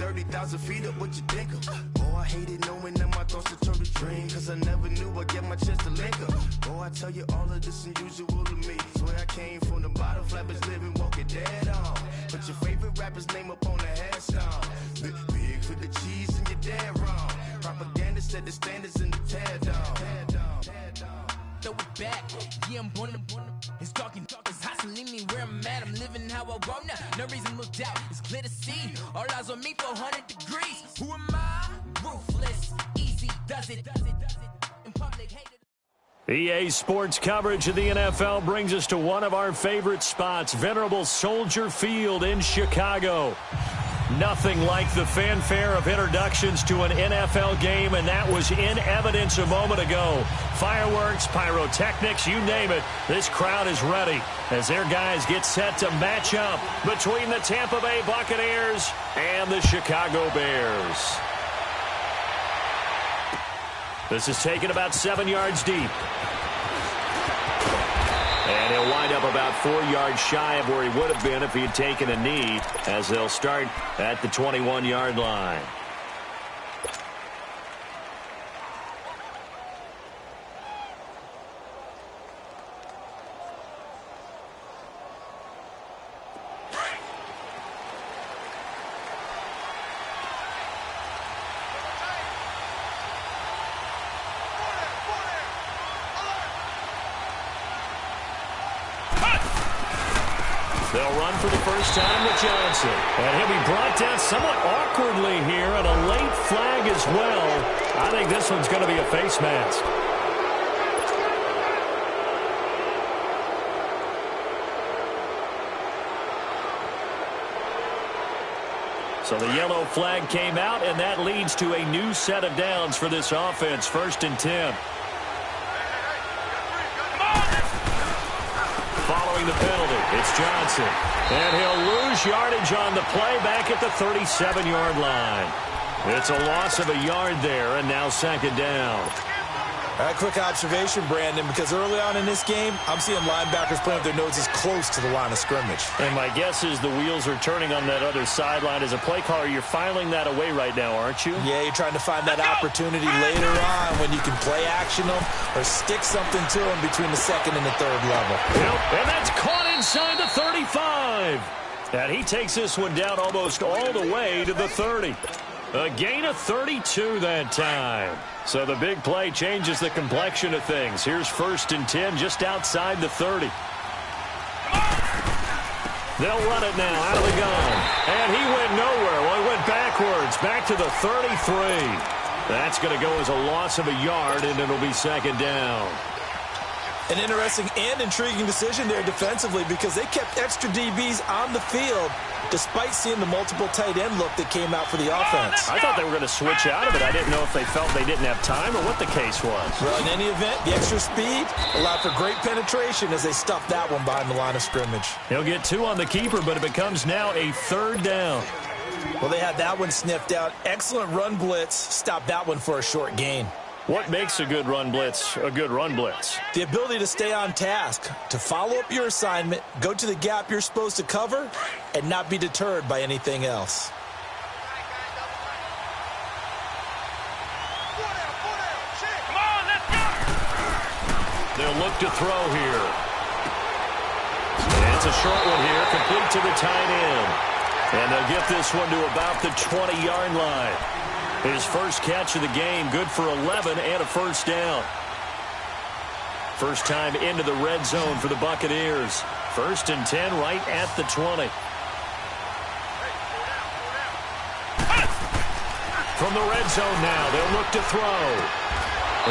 30,000 feet up, what you think of? Oh, I hated knowing that my thoughts would turn to dream, cause I never knew I'd get my chance to link up. Oh, I tell you all of this unusual to me. Swear I came from the bottom, flappers living, walking dead on. Put your favorite rapper's name up on the headstone. Big for the cheese and you're dead wrong. Propaganda set the standards in the tear down. Throw it back, yeah, I'm born. It's dark and dark, it's hot, so leave me where I'm at. I'm living how I want now, no reason to look out, it's clear to see. All eyes on me, 400 degrees. Who am I? Ruthless, easy, does it. In public, hate it. EA Sports coverage of the NFL brings us to one of our favorite spots, venerable Soldier Field in Chicago. Nothing like the fanfare of introductions to an NFL game, and that was in evidence a moment ago. Fireworks, pyrotechnics, you name it, this crowd is ready as their guys get set to match up between the Tampa Bay Buccaneers and the Chicago Bears. This is taken about 7 yards deep. And he'll wind up about 4 yards shy of where he would have been if he had taken a knee, as they'll start at the 21-yard line. They'll run for the first time with Johnson. And he'll be brought down somewhat awkwardly here, and a late flag as well. I think this one's going to be a face mask. So the yellow flag came out, and that leads to a new set of downs for this offense. 1st and 10. Following the penalty, it's Johnson. And he'll lose yardage on the play back at the 37-yard line. It's a loss of a yard there, and now 2nd down. All right, quick observation, Brandon, because early on in this game, I'm seeing linebackers playing with their noses close to the line of scrimmage. And my guess is the wheels are turning on that other sideline. As a play caller, you're filing that away right now, aren't you? Yeah, you're trying to find that opportunity later on when you can play action them or stick something to them between the 2nd and the 3rd level. Yep, and that's caught inside the 35. And he takes this one down almost all the way to the 30. A gain of 32 that time. So the big play changes the complexion of things. Here's 1st and 10 just outside the 30. They'll run it now out of the gun. And he went nowhere. Well, he went backwards, back to the 33. That's going to go as a loss of a yard, and it'll be 2nd down. An interesting and intriguing decision there defensively because they kept extra DBs on the field despite seeing the multiple tight end look that came out for the offense. I thought they were going to switch out of it. I didn't know if they felt they didn't have time or what the case was. Well, in any event, the extra speed allowed for great penetration as they stuffed that one behind the line of scrimmage. He'll get 2 on the keeper, but it becomes now a 3rd down. Well, they had that one sniffed out. Excellent run blitz. Stopped that one for a short gain. What makes a good run blitz a good run blitz? The ability to stay on task, to follow up your assignment, go to the gap you're supposed to cover, and not be deterred by anything else. They'll look to throw here. And it's a short one here, complete to the tight end. And they'll get this one to about the 20-yard line. His first catch of the game, good for 11 and a 1st down. First time into the red zone for the Buccaneers. 1st and 10 right at the 20. From the red zone now, they'll look to throw.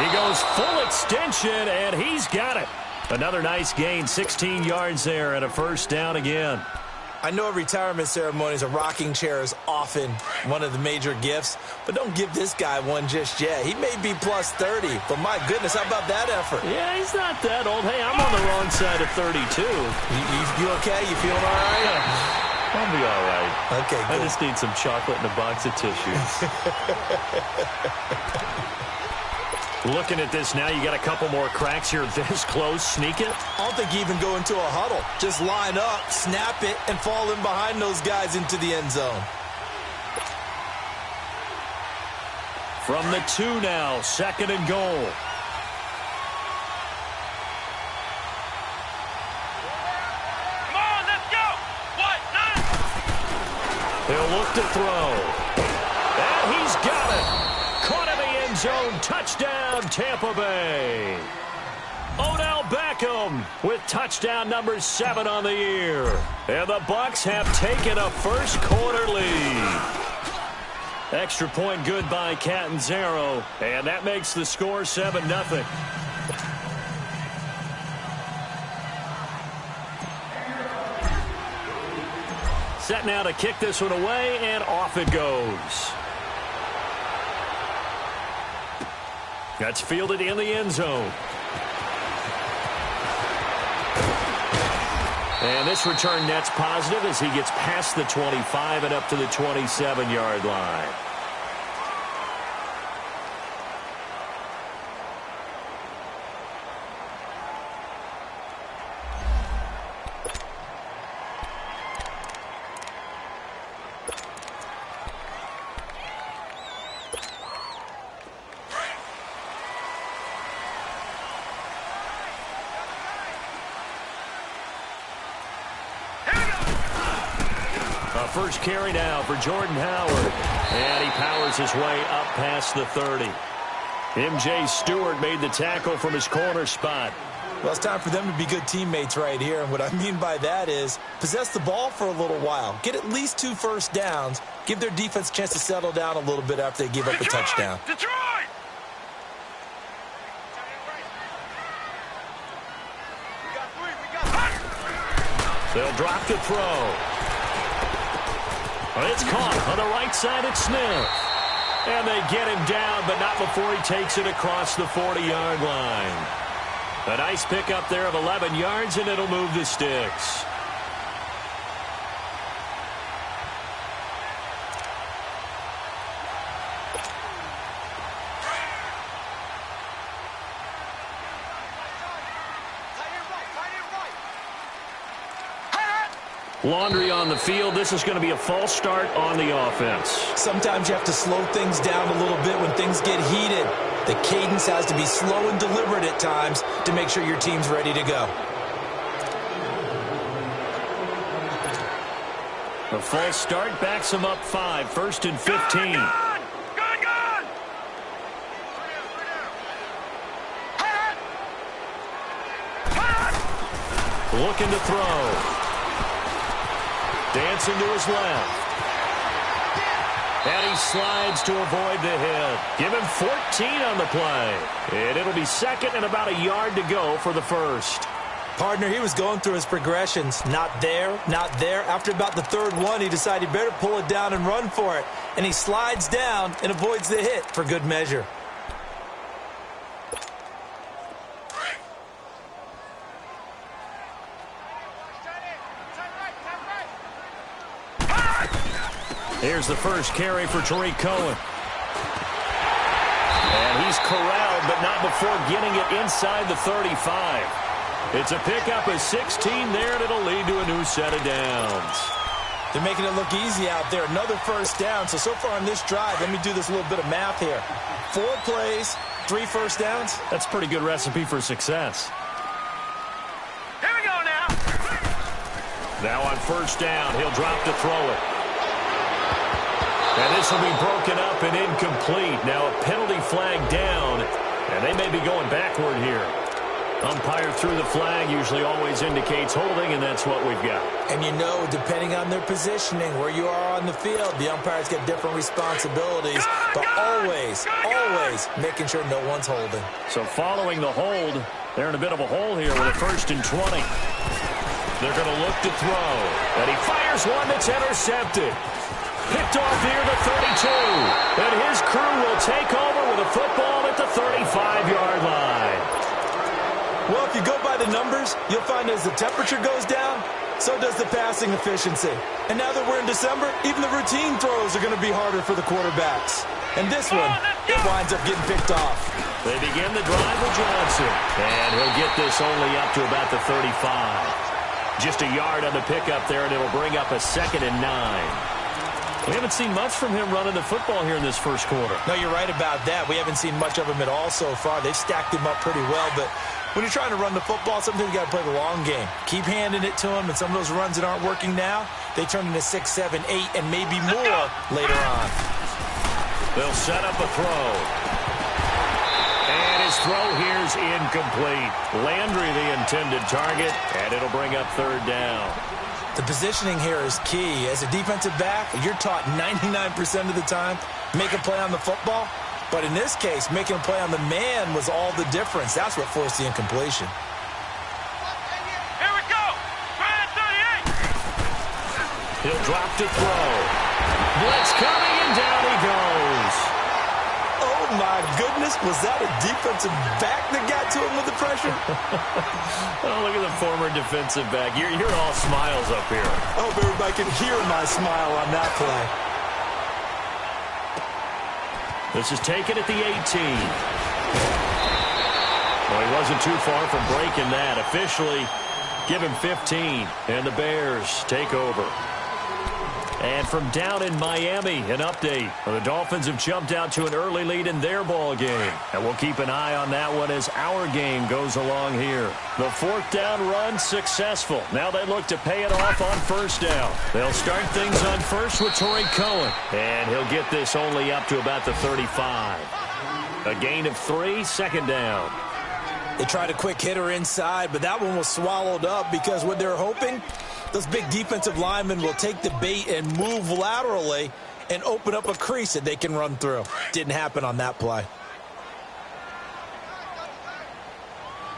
He goes full extension, and he's got it. Another nice gain, 16 yards there, and a 1st down again. I know at retirement ceremonies, a rocking chair is often one of the major gifts, but don't give this guy one just yet. He may be plus 30, but my goodness, how about that effort? Yeah, he's not that old. Hey, I'm on the wrong side of 32. You okay? You feeling all right? Yeah, I'll be all right. Okay, good. I just need some chocolate and a box of tissues. Looking at this now, you got a couple more cracks here this close. Sneak it. I don't think you even go into a huddle. Just line up, snap it, and fall in behind those guys into the end zone. From the 2 now, 2nd and goal. Come on, let's go! What? He'll look to throw. And he's got it. Caught in the end zone. Touchdown, Tampa Bay. Odell Beckham with touchdown number 7 on the year. And the Bucs have taken a first quarter lead. Extra point good by Catanzaro. And that makes the score 7-0. Set now to kick this one away, and off it goes. That's fielded in the end zone. And this return net's positive as he gets past the 25 and up to the 27-yard line. First carry now for Jordan Howard. And he powers his way up past the 30. M.J. Stewart made the tackle from his corner spot. Well, it's time for them to be good teammates right here. And what I mean by that is possess the ball for a little while. Get at least 2 first downs. Give their defense a chance to settle down a little bit after they give up a touchdown. Detroit! They'll drop the throw. It's caught on the right side at Smith. And they get him down, but not before he takes it across the 40-yard line. A nice pickup there of 11 yards, and it'll move the sticks. Laundry on the field. This is going to be a false start on the offense. Sometimes you have to slow things down a little bit when things get heated. The cadence has to be slow and deliberate at times to make sure your team's ready to go. The false start backs him up 5, 1st and 15. Good! Looking to throw. Dancing to his left. And he slides to avoid the hit. Give him 14 on the play. And it'll be 2nd and about a yard to go for the first. Partner, he was going through his progressions. Not there, not there. After about the 3rd one, he decided he better pull it down and run for it. And he slides down and avoids the hit for good measure. Here's the first carry for Tariq Cohen. And he's corralled, but not before getting it inside the 35. It's a pickup of 16 there, and it'll lead to a new set of downs. They're making it look easy out there. Another first down. So far on this drive, let me do this little bit of math here. 4 plays, 3 first downs. That's a pretty good recipe for success. Here we go now. Now on first down, he'll drop to throw it. And this will be broken up and incomplete. Now a penalty flag down, and they may be going backward here. Umpire threw the flag, usually always indicates holding, and that's what we've got. And you know, depending on their positioning, where you are on the field, the umpires get different responsibilities, but always making sure no one's holding. So following the hold, they're in a bit of a hole here with a 1st and 20. They're going to look to throw, and he fires one that's intercepted. Picked off near the 32, and his crew will take over with a football at the 35-yard line. Well, if you go by the numbers, you'll find as the temperature goes down, so does the passing efficiency. And now that we're in December, even the routine throws are going to be harder for the quarterbacks. And this one, it winds up getting picked off. They begin the drive with Johnson, and he'll get this only up to about the 35. Just a yard on the pickup there, and it'll bring up a 2nd and 9. We haven't seen much from him running the football here in this first quarter. No, you're right about that. We haven't seen much of him at all so far. They've stacked him up pretty well, but when you're trying to run the football, sometimes you got to play the long game. Keep handing it to him, and some of those runs that aren't working now, they turn into 6, 7, 8, and maybe more later on. They'll set up a throw. And his throw here's incomplete. Landry the intended target, and it'll bring up third down. The positioning here is key. As a defensive back, you're taught 99% of the time, make a play on the football. But in this case, making a play on the man was all the difference. That's what forced the incompletion. Here we go. Brand 38. He'll drop to throw. Blitz coming, and down he goes. Oh, my goodness. Was that a defensive back that got to him with the pressure? Oh, look at the former defensive back. You're all smiles up here. I hope everybody can hear my smile on that play. This is taken at the 18. Well, he wasn't too far from breaking that. Officially, give him 15, and the Bears take over. And from down in Miami, an update. The Dolphins have jumped out to an early lead in their ball game. And we'll keep an eye on that one as our game goes along here. The fourth down run successful. Now they look to pay it off on first down. They'll start things on first with Torrey Cohen. And he'll get this only up to about the 35. A gain of 3, second down. They tried a quick hitter inside, but that one was swallowed up because what they're hoping, those big defensive linemen will take the bait and move laterally and open up a crease that they can run through. Didn't happen on that play.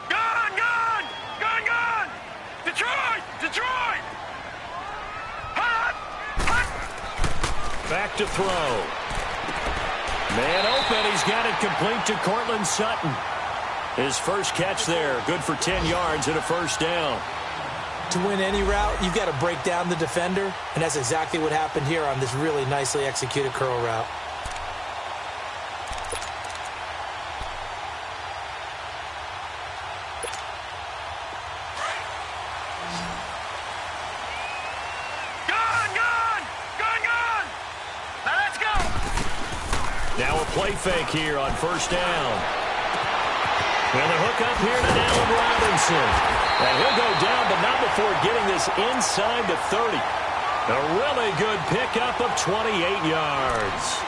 Gun, gun, gun, gun. Detroit, Detroit. Hot, hot. Back to throw. Man open. He's got it complete to Cortland Sutton. His first catch there, good for 10 yards and a first down. To win any route, you've got to break down the defender, and that's exactly what happened here on this really nicely executed curl route. Gun, gun, gun, gun. Now let's go. Now a play fake here on first down. And the hook up here to Allen Robinson. And he'll go down, but not before getting this inside the 30. A really good pickup of 28 yards.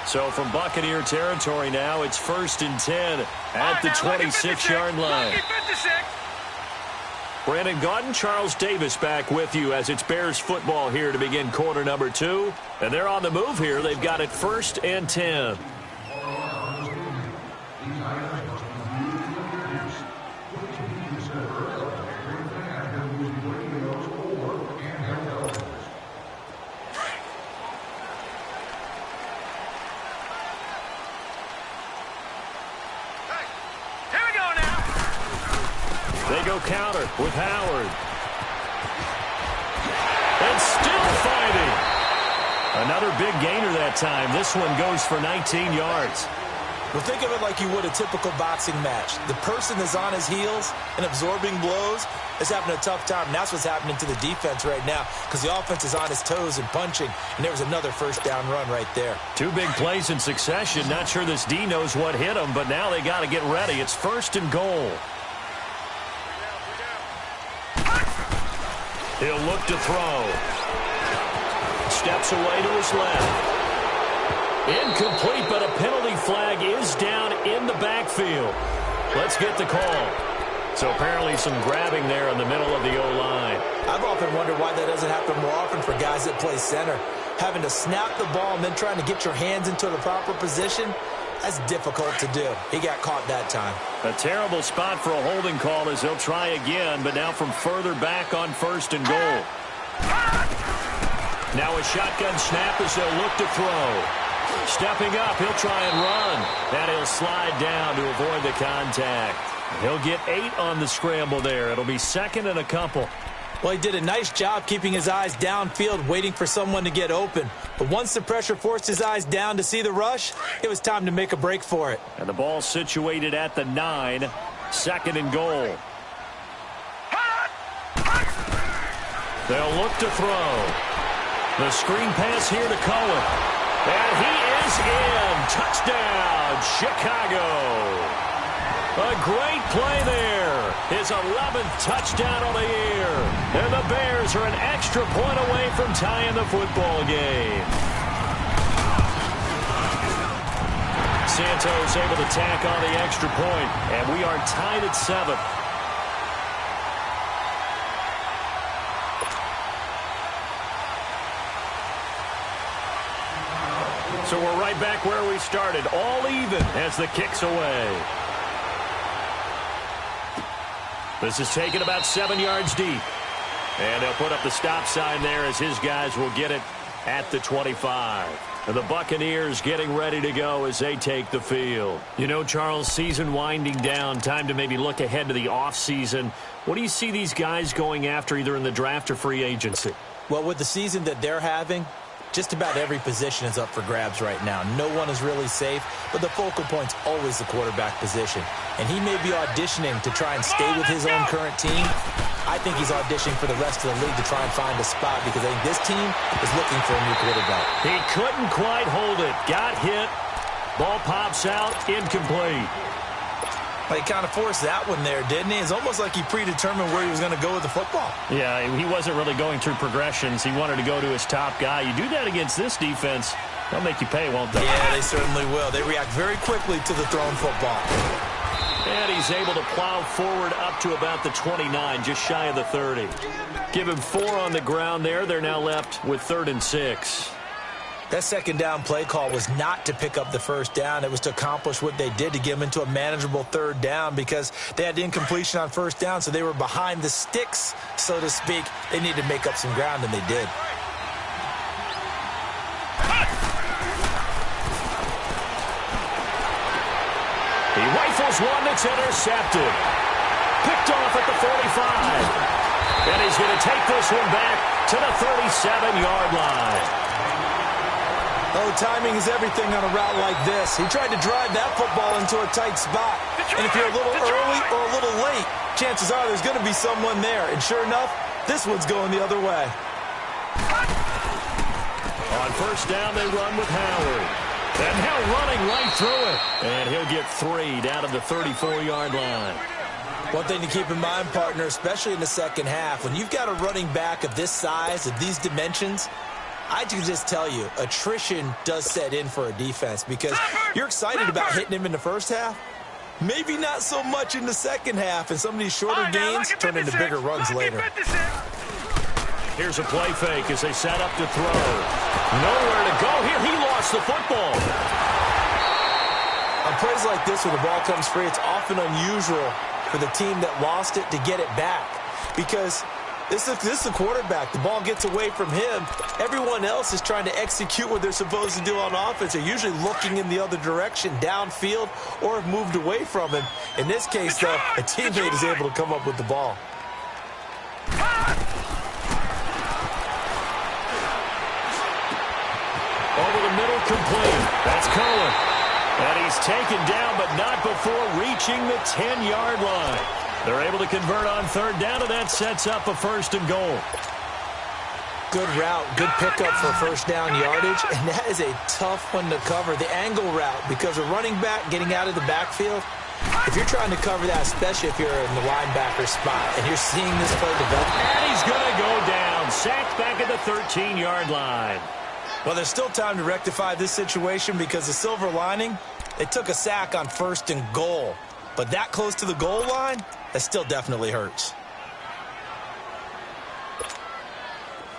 So from Buccaneer territory now, it's 1st and 10 at the 26-yard line. Brandon Gaudin, Charles Davis back with you as it's Bears football here to begin quarter number 2. And they're on the move here. They've got it 1st and 10. They go counter with Howard. And still fighting. Another big gainer that time. This one goes for 19 yards. Well, think of it like you would a typical boxing match. The person is on his heels and absorbing blows is having a tough time. And that's what's happening to the defense right now because the offense is on his toes and punching. And there was another first down run right there. 2 big plays in succession. Not sure this D knows what hit him, but now they got to get ready. It's 1st and goal. He'll look to throw. Steps away to his left. Incomplete, but a penalty flag is down in the backfield. Let's get the call. So apparently some grabbing there in the middle of the O-line. I've often wondered why that doesn't happen more often for guys that play center. Having to snap the ball and then trying to get your hands into the proper position, that's difficult to do. He got caught that time. A terrible spot for a holding call as he'll try again, but now from further back on 1st and goal. Now a shotgun snap as they'll look to throw. Stepping up, he'll try and run. And he'll slide down to avoid the contact. He'll get 8 on the scramble there. It'll be 2nd and a couple. Well, he did a nice job keeping his eyes downfield, waiting for someone to get open. But once the pressure forced his eyes down to see the rush, it was time to make a break for it. And the ball situated at the 9, 2nd and goal. They'll look to throw. The screen pass here to Cohen. And he is in. Touchdown, Chicago. A great play there. His 11th touchdown on the year. And the Bears are an extra point away from tying the football game. Santos able to tack on the extra point, and we are tied at 7. So we're right back where we started, all even as the kick's away. This is taken about 7 yards deep. And they'll put up the stop sign there as his guys will get it at the 25. And the Buccaneers getting ready to go as they take the field. You know, Charles, season winding down, time to maybe look ahead to the offseason. What do you see these guys going after either in the draft or free agency? Well, with the season that they're having, just about every position is up for grabs right now. No one is really safe, but the focal point's always the quarterback position. And he may be auditioning to try and stay with his own current team. I think he's auditioning for the rest of the league to try and find a spot because I think this team is looking for a new quarterback. He couldn't quite hold it. Got hit. Ball pops out. Incomplete. He kind of forced that one there, didn't he? It's almost like he predetermined where he was going to go with the football. Yeah, he wasn't really going through progressions. He wanted to go to his top guy. You do that against this defense, they'll make you pay, won't they? Yeah, they certainly will. They react very quickly to the thrown football. And he's able to plow forward up to about the 29, just shy of the 30. Give him 4 on the ground there. They're now left with 3rd and 6. That second down play call was not to pick up the first down. It was to accomplish what they did to get them into a manageable 3rd down because they had incompletion on first down, so they were behind the sticks, so to speak. They needed to make up some ground, and they did. He rifles one that's intercepted. Picked off at the 45. And he's going to take this one back to the 37-yard line. Oh, timing is everything on a route like this. He tried to drive that football into a tight spot. And if you're a little early or a little late, chances are there's going to be someone there. And sure enough, this one's going the other way. On first down, they run with Howard. And now running right through it. And he'll get 3 down to the 34-yard line. One thing to keep in mind, partner, especially in the second half, when you've got a running back of this size, of these dimensions, I can just tell you, attrition does set in for a defense because you're excited about hitting him in the first half. Maybe not so much in the second half, and some of these shorter gains turn into bigger runs later. Here's a play fake as they set up to throw. Nowhere to go here. He lost the football. On plays like this where the ball comes free, it's often unusual for the team that lost it to get it back because this is a quarterback. The ball gets away from him. Everyone else is trying to execute what they're supposed to do on offense. They're usually looking in the other direction, downfield, or have moved away from him. In this case, though, a teammate is able to come up with the ball. Over the middle, complete. That's Cohen. And he's taken down, but not before reaching the 10-yard line. They're able to convert on third down, and that sets up a 1st and goal. Good route, good pickup for first down yardage, and that is a tough one to cover. The angle route, because a running back getting out of the backfield, if you're trying to cover that, especially if you're in the linebacker spot, and you're seeing this play develop. And he's going to go down, sacked back at the 13-yard line. Well, there's still time to rectify this situation because the silver lining, they took a sack on 1st and goal. But that close to the goal line, that still definitely hurts.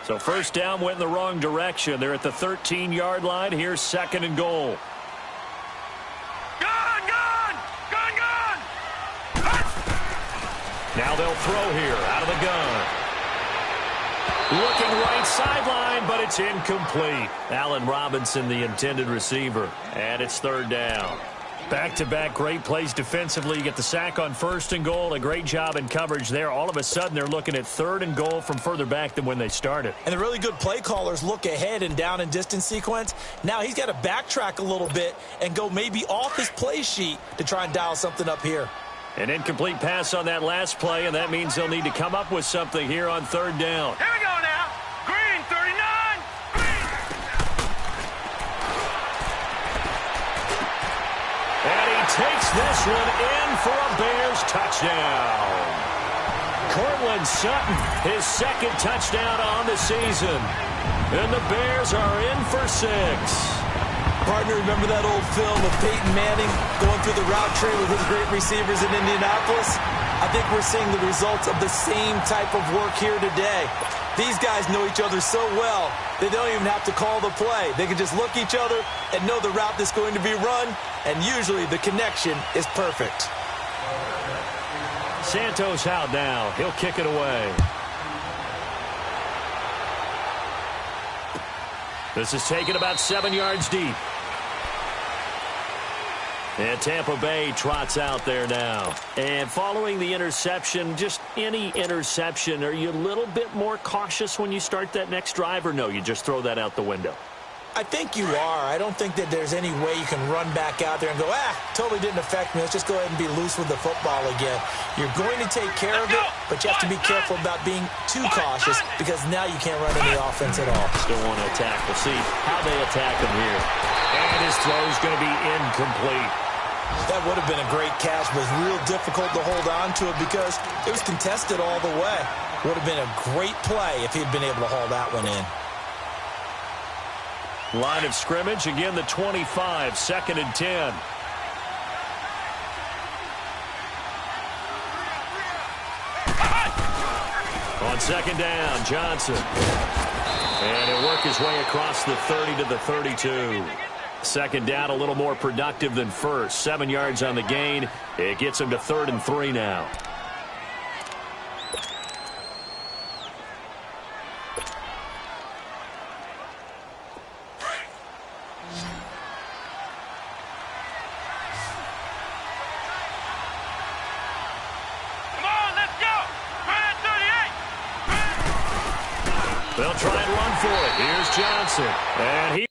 So first down went in the wrong direction. They're at the 13-yard line. Here's 2nd and goal. Gone! Now they'll throw here out of the gun. Looking right sideline, but it's incomplete. Allen Robinson, the intended receiver. And it's 3rd down. Back-to-back great plays defensively. You get the sack on 1st and goal. A great job in coverage there. All of a sudden, they're looking at 3rd and goal from further back than when they started. And the really good play callers look ahead and down and distance sequence. Now he's got to backtrack a little bit and go maybe off his play sheet to try and dial something up here. An incomplete pass on that last play, and that means they'll need to come up with something here on 3rd down. Here we go now. Green, 39. Green. And he takes this one in for a Bears touchdown. Cortland Sutton, his 2nd touchdown on the season. And the Bears are in for 6. Partner, remember that old film of Peyton Manning going through the route tree with his great receivers in Indianapolis? I think we're seeing the results of the same type of work here today. These guys know each other so well, they don't even have to call the play. They can just look each other and know the route that's going to be run, and usually the connection is perfect. Santos out now. He'll kick it away. This is taken about 7 yards deep. And Tampa Bay trots out there now. And following the interception, just any interception, are you a little bit more cautious when you start that next drive, or no, you just throw that out the window? I think you are. I don't think that there's any way you can run back out there and go, totally didn't affect me. Let's just go ahead and be loose with the football again. You're going to take care of it, but you have to be careful about being too cautious because now you can't run any offense at all. Still want to attack. We'll see how they attack him here. And his throw is going to be incomplete. That would have been a great catch, but it's real difficult to hold on to it because it was contested all the way. Would have been a great play if he'd been able to haul that one in. Line of scrimmage, again the 25, 2nd and 10. On 2nd down, Johnson. And he'll work his way across the 30 to the 32. 2nd down, a little more productive than 1st. 7 yards on the gain. It gets him to 3rd and 3 now. They'll try and run for it. Here's Johnson. And he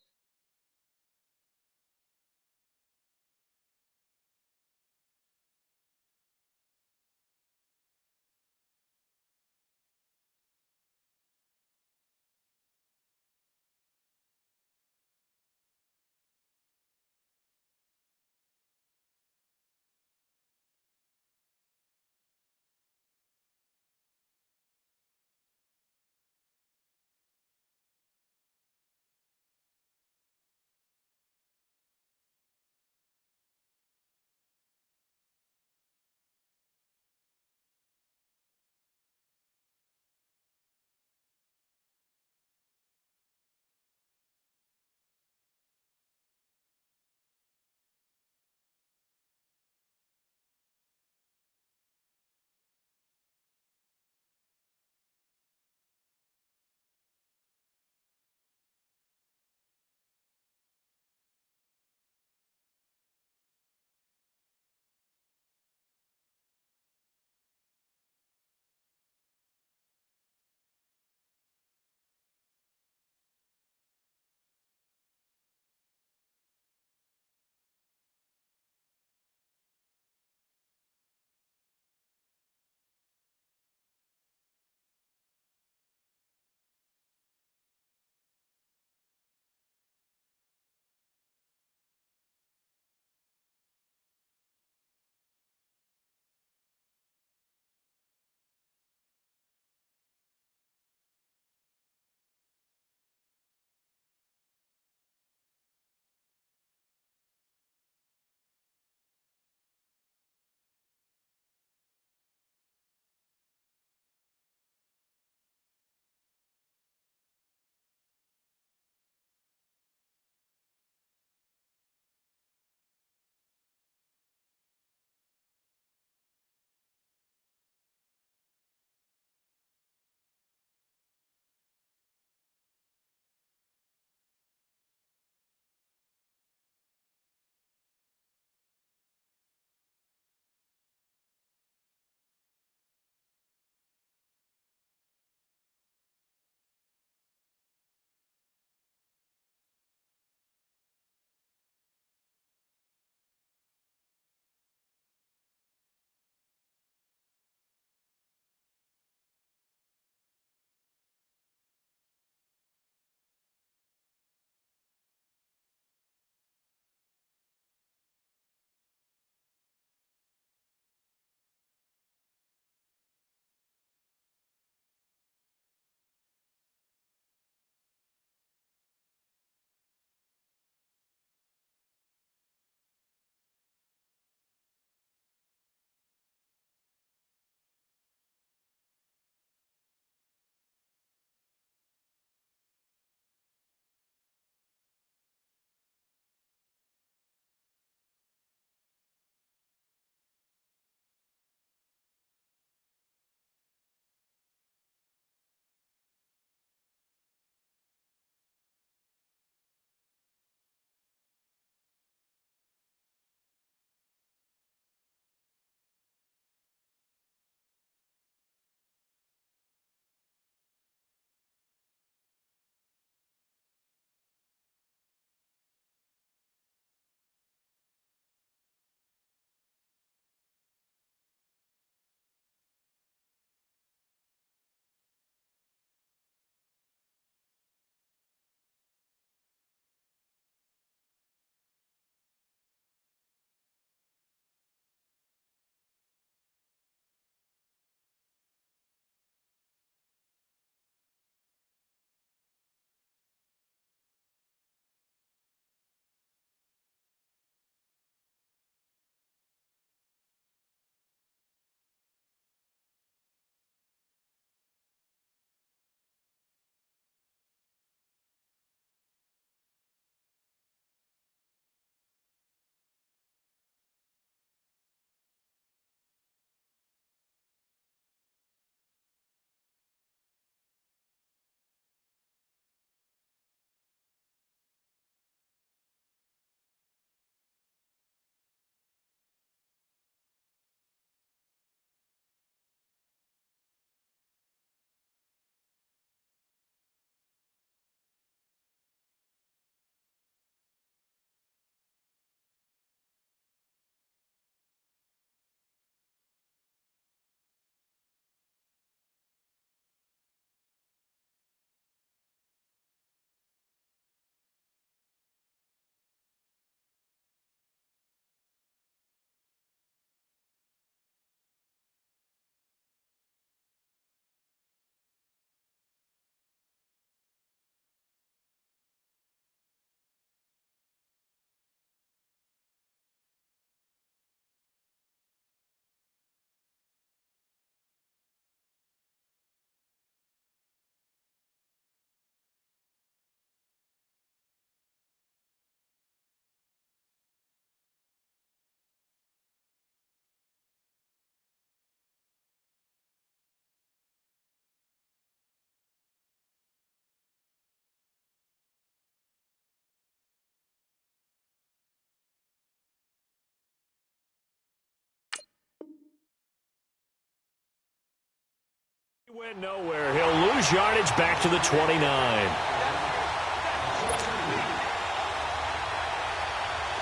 He went nowhere. He'll lose yardage back to the 29.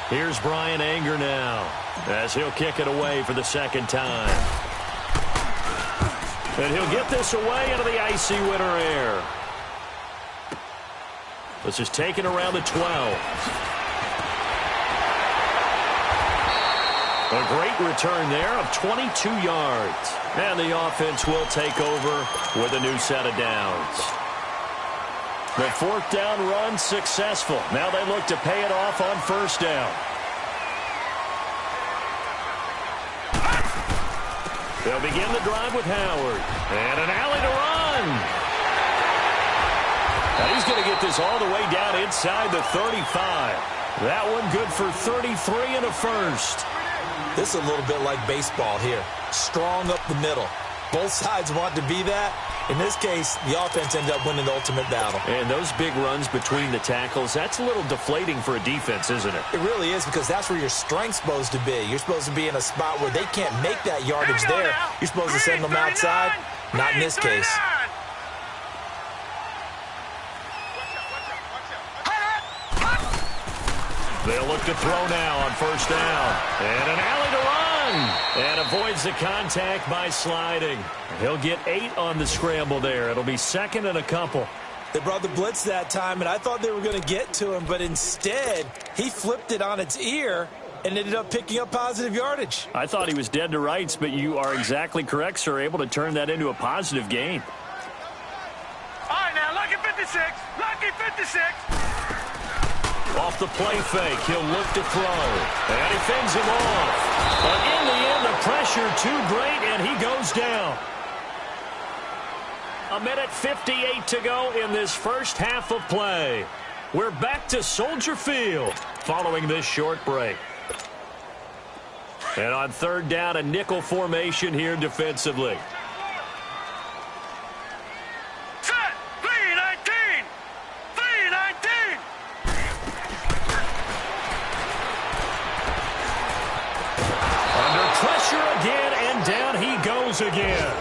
Here's Brian Anger now as he'll kick it away for the second time. And he'll get this away into the icy winter air. This is taken around the 12. A great return there of 22 yards. And the offense will take over with a new set of downs. The fourth down run successful. Now they look to pay it off on first down. They'll begin the drive with Howard. And an alley to run. Now he's going to get this all the way down inside the 35. That one good for 33 and a first. This is a little bit like baseball here. Strong up the middle. Both sides want to be that. In this case, the offense ended up winning the ultimate battle. And those big runs between the tackles, that's a little deflating for a defense, isn't it? It really is, because that's where your strength's supposed to be. You're supposed to be in a spot where they can't make that yardage there. You're supposed to send them outside. Not in this case. They'll look to throw now on first down. And an alley to run. And avoids the contact by sliding. He'll get 8 on the scramble there. It'll be second and a couple. They brought the blitz that time, and I thought they were going to get to him, but instead, he flipped it on its ear and ended up picking up positive yardage. I thought he was dead to rights, but you are exactly correct, sir. Able to turn that into a positive gain. All right, now, lucky 56. Lucky 56. Off the play fake, he'll look to throw. And he fends him off. But in the end, the pressure too great, and he goes down. 1:58 to go in this first half of play. We're back to Soldier Field following this short break. And on third down, a nickel formation here defensively. Set. 3-19. 3-19. Under pressure again, and down he goes again.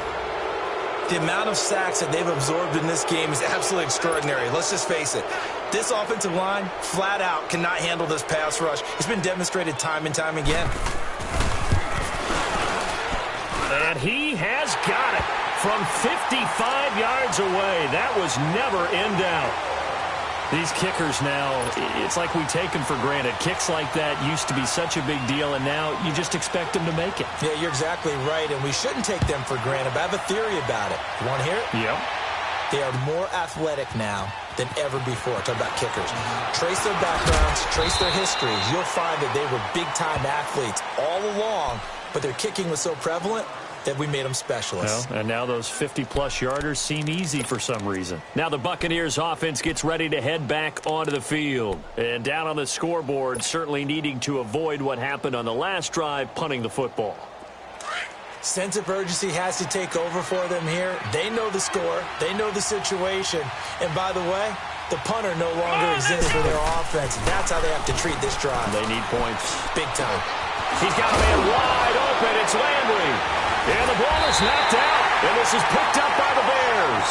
The amount of sacks that they've absorbed in this game is absolutely extraordinary. Let's just face it. This offensive line, flat out, cannot handle this pass rush. It's been demonstrated time and time again. And he has got it from 55 yards away. That was never in doubt. These kickers now, it's like we take them for granted. Kicks like that used to be such a big deal, and now you just expect them to make it. Yeah, you're exactly right, and we shouldn't take them for granted, but I have a theory about it. You want to hear it? Yep. They are more athletic now than ever before. Talk about kickers. Trace their backgrounds, trace their histories. You'll find that they were big-time athletes all along, but their kicking was so prevalent that we made them specialists. Well, and now those 50-plus yarders seem easy for some reason. Now the Buccaneers offense gets ready to head back onto the field. And down on the scoreboard, certainly needing to avoid what happened on the last drive, punting the football. Sense of urgency has to take over for them here. They know the score. They know the situation. And by the way, the punter no longer exists for their offense. That's how they have to treat this drive. They need points. Big time. He's got a man wide open. It's Landry. And the ball is knocked out. And this is picked up by the Bears.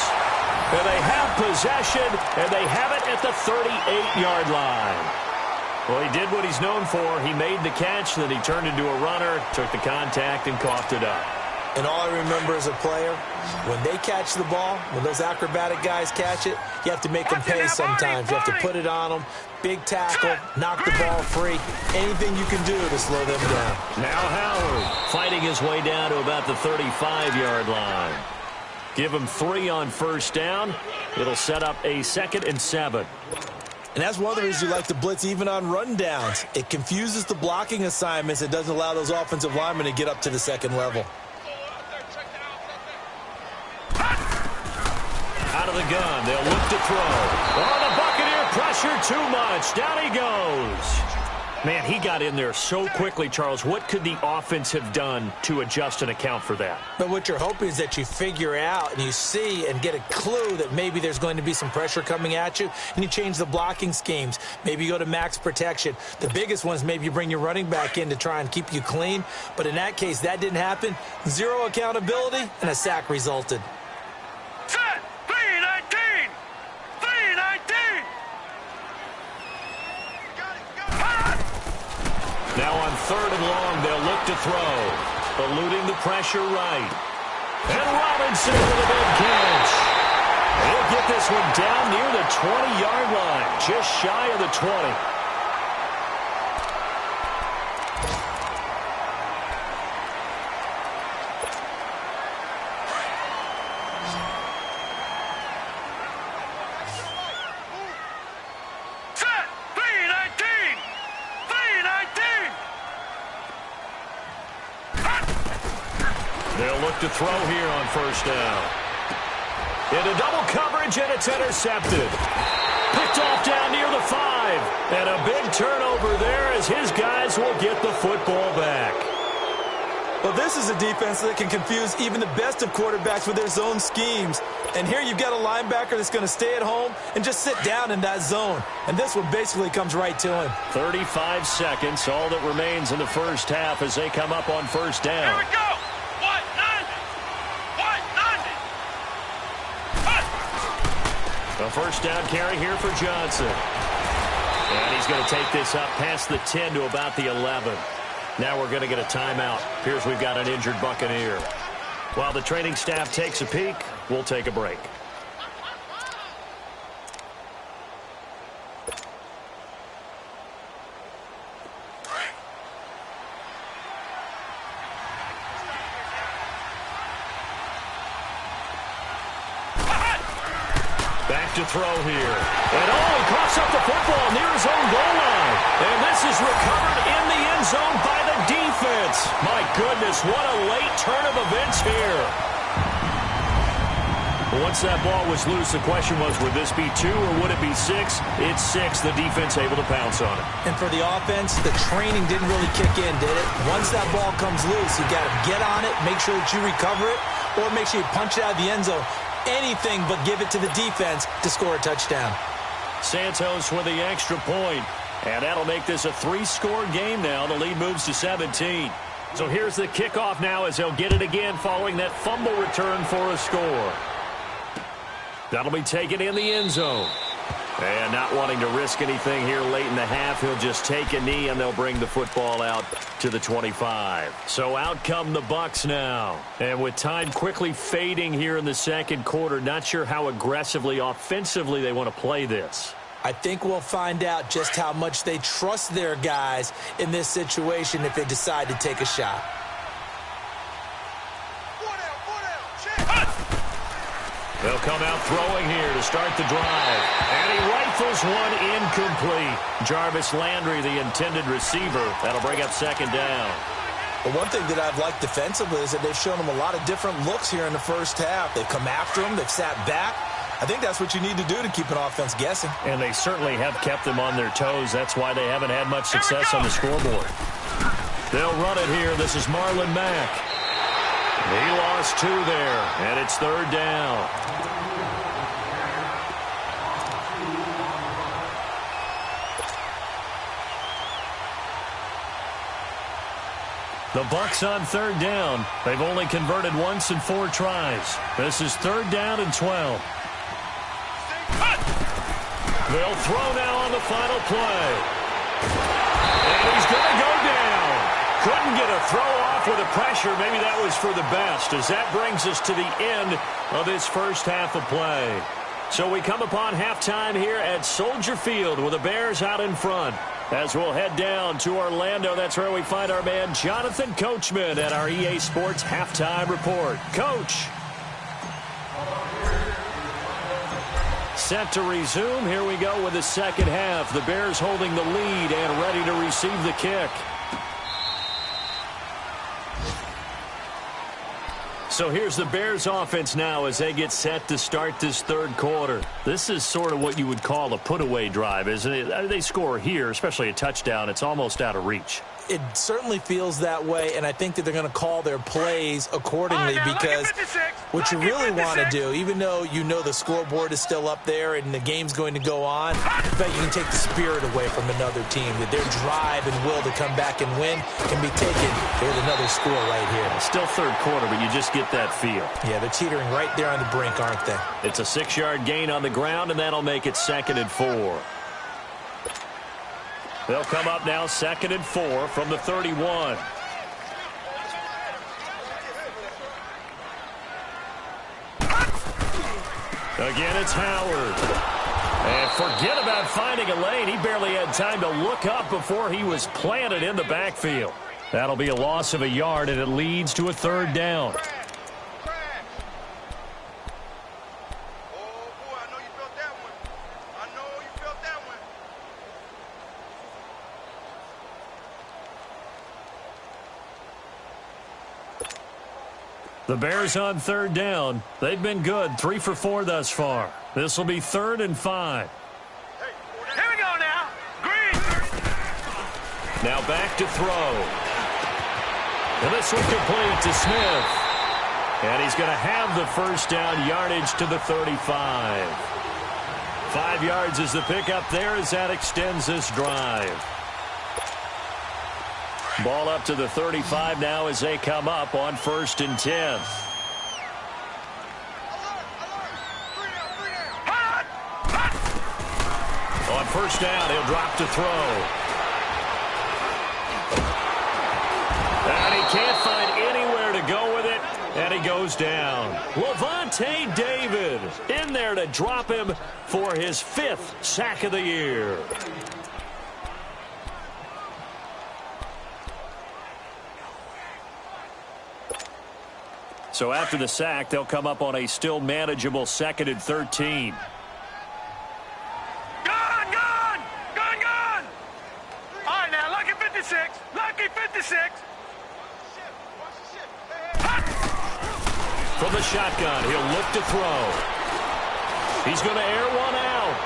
And they have possession, and they have it at the 38-yard line. Well, he did what he's known for. He made the catch, then he turned into a runner, took the contact, and coughed it up. And all I remember as a player, when they catch the ball, when those acrobatic guys catch it, you have to make them pay sometimes. You have to put it on them. Big tackle, knock the ball free. Anything you can do to slow them down. Now Howard fighting his way down to about the 35-yard line. Give him 3 on first down. It'll set up a 2nd and 7. And that's one of the reasons you like to blitz even on rundowns. It confuses the blocking assignments. It doesn't allow those offensive linemen to get up to the second level. Out of the gun, they'll look to throw. Oh, the Buccaneer pressure too much. Down he goes. Man, he got in there so quickly, Charles. What could the offense have done to adjust and account for that? But what you're hoping is that you figure out and you see and get a clue that maybe there's going to be some pressure coming at you, and you change the blocking schemes. Maybe you go to max protection. The biggest one is maybe you bring your running back in to try and keep you clean. But in that case, that didn't happen. 0 accountability, and a sack resulted. Now on 3rd and long, they'll look to throw. Eluding the pressure right. And Robinson with a big catch. He'll get this one down near the 20-yard line, just shy of the 20. They'll look to throw here on 1st down. Into double coverage, and it's intercepted. Picked off down near the 5. And a big turnover there as his guys will get the football back. Well, this is a defense that can confuse even the best of quarterbacks with their zone schemes. And here you've got a linebacker that's going to stay at home and just sit down in that zone. And this one basically comes right to him. 35 seconds, all that remains in the first half as they come up on 1st down. Here we go. A 1st down carry here for Johnson. And he's going to take this up past the 10 to about the 11. Now we're going to get a timeout. Appears we've got an injured Buccaneer. While the training staff takes a peek, we'll take a break. Back to throw here. And he coughs up the football near his own goal line. And this is recovered in the end zone by the defense. My goodness, what a late turn of events here. Once that ball was loose, the question was, would this be 2 or would it be 6? It's 6. The defense able to pounce on it. And for the offense, the training didn't really kick in, did it? Once that ball comes loose, you got to get on it, make sure that you recover it, or make sure you punch it out of the end zone. Anything but give it to the defense to score a touchdown. Santos with the extra point. And that'll make this a 3-score game now. The lead moves to 17. So here's the kickoff now as they'll get it again following that fumble return for a score. That'll be taken in the end zone. And not wanting to risk anything here late in the half, he'll just take a knee and they'll bring the football out to the 25. So out come the Bucs now. And with time quickly fading here in the second quarter, not sure how aggressively, offensively they want to play this. I think we'll find out just how much they trust their guys in this situation if they decide to take a shot. They'll come out throwing here to start the drive. And he rifles one incomplete. Jarvis Landry, the intended receiver. That'll bring up 2nd down. But one thing that I've liked defensively is that they've shown them a lot of different looks here in the first half. They've come after them. They've sat back. I think that's what you need to do to keep an offense guessing. And they certainly have kept them on their toes. That's why they haven't had much success on the scoreboard. They'll run it here. This is Marlon Mack. He lost 2 there, and it's 3rd down. The Bucs on 3rd down. They've only converted once in 4 tries. This is 3rd down and 12. They'll throw now on the final play. And he's going to go down. Couldn't get a throw off with the pressure. Maybe that was for the best, as that brings us to the end of this first half of play. So we come upon halftime here at Soldier Field with the Bears out in front. As we'll head down to Orlando, that's where we find our man Jonathan Coachman at our EA Sports Halftime Report. Coach. Set to resume. Here we go with the second half. The Bears holding the lead and ready to receive the kick. So here's the Bears offense now as they get set to start this third quarter. This is sort of what you would call a put-away drive, isn't it? They score here, especially a touchdown. It's almost out of reach. It certainly feels that way, and I think that they're going to call their plays accordingly because what you really want to do, even though you know the scoreboard is still up there and the game's going to go on, in fact, you can take the spirit away from another team, that their drive and will to come back and win can be taken with another score right here. Still third quarter, but you just get that feel. Yeah, they're teetering right there on the brink, aren't they? It's a 6-yard gain on the ground, and that'll make it 2nd and 4. They'll come up now 2nd and 4 from the 31. Again, it's Howard. And forget about finding a lane. He barely had time to look up before he was planted in the backfield. That'll be a loss of a yard, and it leads to a 3rd down. The Bears on 3rd down. They've been good, 3 for 4 thus far. This will be 3rd and 5. Here we go now. Green. Now back to throw. And this one complete to Smith. And he's going to have the 1st down, yardage to the 35. 5 yards is the pickup there as that extends this drive. Ball up to the 35 now as they come up on 1st and 10. On 1st down, he'll drop to throw. And he can't find anywhere to go with it, and he goes down. Levante David in there to drop him for his 5th sack of the year. So after the sack, they'll come up on a still manageable 2nd and 13. Gone! All right, now, lucky 56. Lucky 56. From the shotgun, he'll look to throw. He's going to air one out.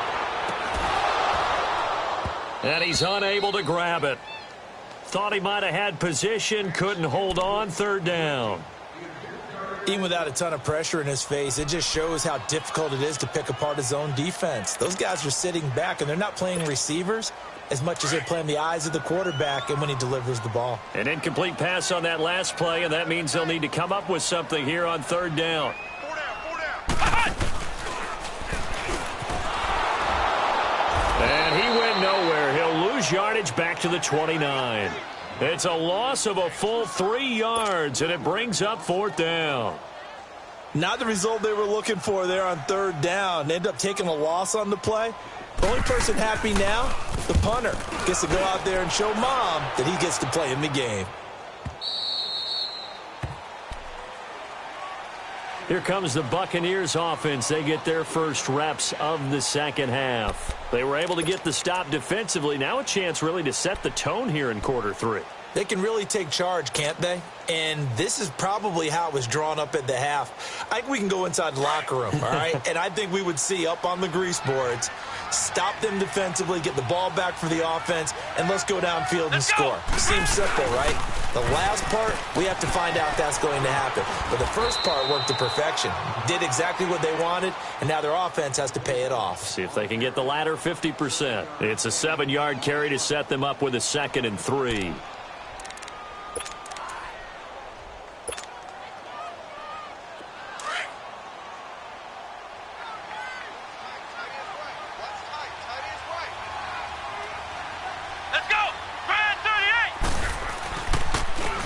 And he's unable to grab it. Thought he might have had position, couldn't hold on, 3rd down. Even without a ton of pressure in his face, it just shows how difficult it is to pick apart his own defense. Those guys are sitting back, and they're not playing receivers as much as they're playing the eyes of the quarterback and when he delivers the ball. An incomplete pass on that last play, and that means they'll need to come up with something here on 3rd down. And he went nowhere. He'll lose yardage back to the 29. It's a loss of a full 3 yards, and it brings up 4th down. Not the result they were looking for there on 3rd down. They end up taking a loss on the play. The only person happy now, the punter, gets to go out there and show Mom that he gets to play in the game. Here comes the Buccaneers offense. They get their first reps of the 2nd half. They were able to get the stop defensively. Now a chance really to set the tone here in quarter 3. They can really take charge, can't they? And this is probably how it was drawn up at the half. I think we can go inside the locker room, all right? And I think we would see up on the grease boards, stop them defensively, get the ball back for the offense, and let's go downfield and score. Seems simple, right? The last part, we have to find out if that's going to happen. But the first part worked to perfection. Did exactly what they wanted, and now their offense has to pay it off. See if they can get the latter 50%. It's a 7-yard carry to set them up with a 2nd and 3.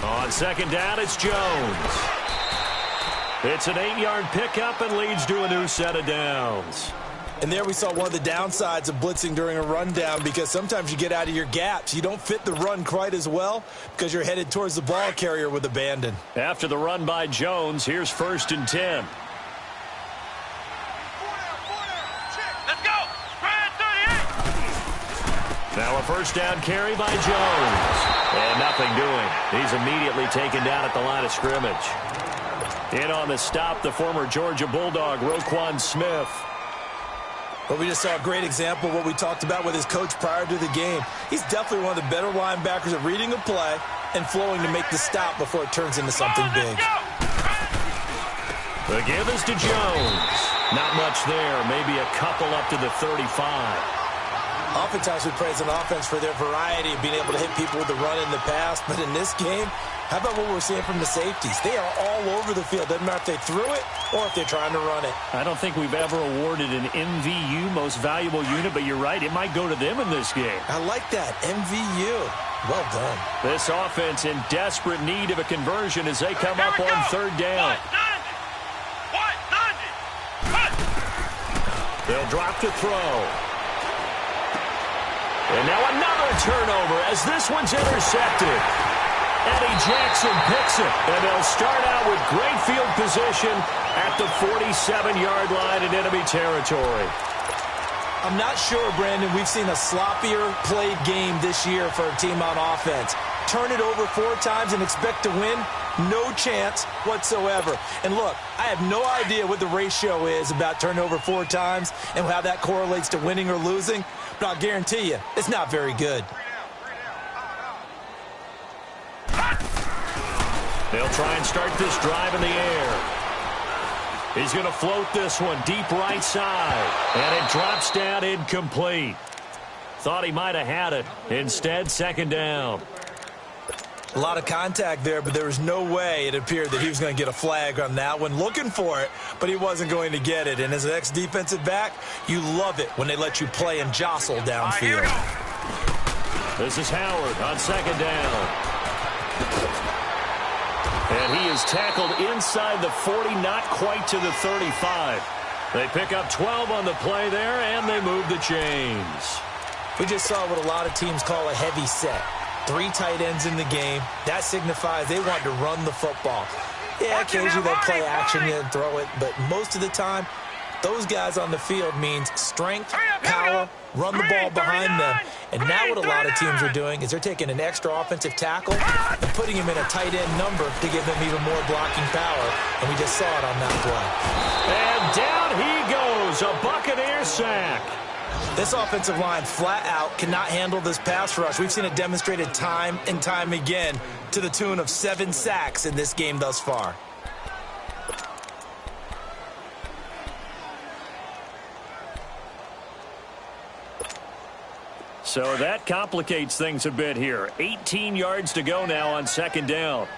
On 2nd down, it's Jones. It's an 8-yard pickup and leads to a new set of downs. And there we saw one of the downsides of blitzing during a rundown, because sometimes you get out of your gaps. You don't fit the run quite as well because you're headed towards the ball carrier with abandon. After the run by Jones, here's 1st and 10. Let's go. Brad 38. Now a 1st down carry by Jones. And nothing doing. He's immediately taken down at the line of scrimmage. In on the stop, the former Georgia Bulldog, Roquan Smith. But we just saw a great example of what we talked about with his coach prior to the game. He's definitely one of the better linebackers at reading a play and flowing to make the stop before it turns into something big. The give is to Jones. Not much there. Maybe a couple up to the 35. Oftentimes we praise an offense for their variety of being able to hit people with the run in the pass, but in this game, how about what we're seeing from the safeties? They are all over the field. Doesn't matter if they threw it or if they're trying to run it. I don't think we've ever awarded an MVU, most valuable unit, but you're right, it might go to them in this game. I like that, MVU. Well done. This offense in desperate need of a conversion as they come up on third down. They'll drop to throw. And now another turnover as this one's intercepted. Eddie Jackson picks it, and they'll start out with great field position at the 47-yard line in enemy territory. I'm not sure, Brandon, we've seen a sloppier played game this year for a team on offense. Turn it over 4 times and expect to win? No chance whatsoever. And look, I have no idea what the ratio is about turning over 4 times and how that correlates to winning or losing, but I'll guarantee you, it's not very good. They'll try and start this drive in the air. He's going to float this one deep right side, and it drops down incomplete. Thought he might have had it. Instead, second down. A lot of contact there, but there was no way it appeared that he was going to get a flag on that one. Looking for it, but he wasn't going to get it. And as an ex-defensive back, you love it when they let you play and jostle downfield. This is Howard on second down. And he is tackled inside the 40, not quite to the 35. They pick up 12 on the play there, and they move the chains. We just saw what a lot of teams call a heavy set. 3 tight ends in the game. That signifies they want to run the football. Yeah, occasionally they'll play action and throw it, but most of the time, those guys on the field means strength, power, run the ball behind them. And now what a lot of teams are doing is they're taking an extra offensive tackle and putting him in a tight end number to give them even more blocking power. And we just saw it on that play. And down he goes, a Buccaneer sack. This offensive line flat out cannot handle this pass rush. We've seen it demonstrated time and time again to the tune of 7 sacks in this game thus far. So that complicates things a bit here. 18 yards to go now on second down.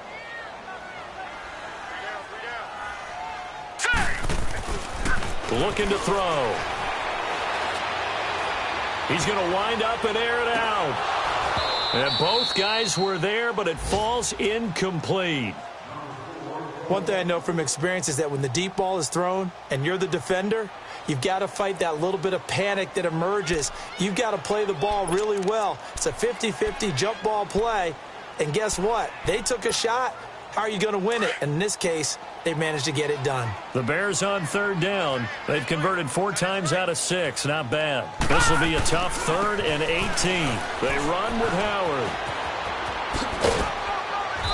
Looking to throw. He's going to wind up and air it out. And both guys were there, but it falls incomplete. One thing I know from experience is that when the deep ball is thrown and you're the defender, you've got to fight that little bit of panic that emerges. You've got to play the ball really well. It's a 50-50 jump ball play. And guess what? They took a shot. How are you going to win it? And in this case, they managed to get it done. The Bears on third down. They've converted 4 times out of 6. Not bad. This will be a tough 3rd and 18. They run with Howard.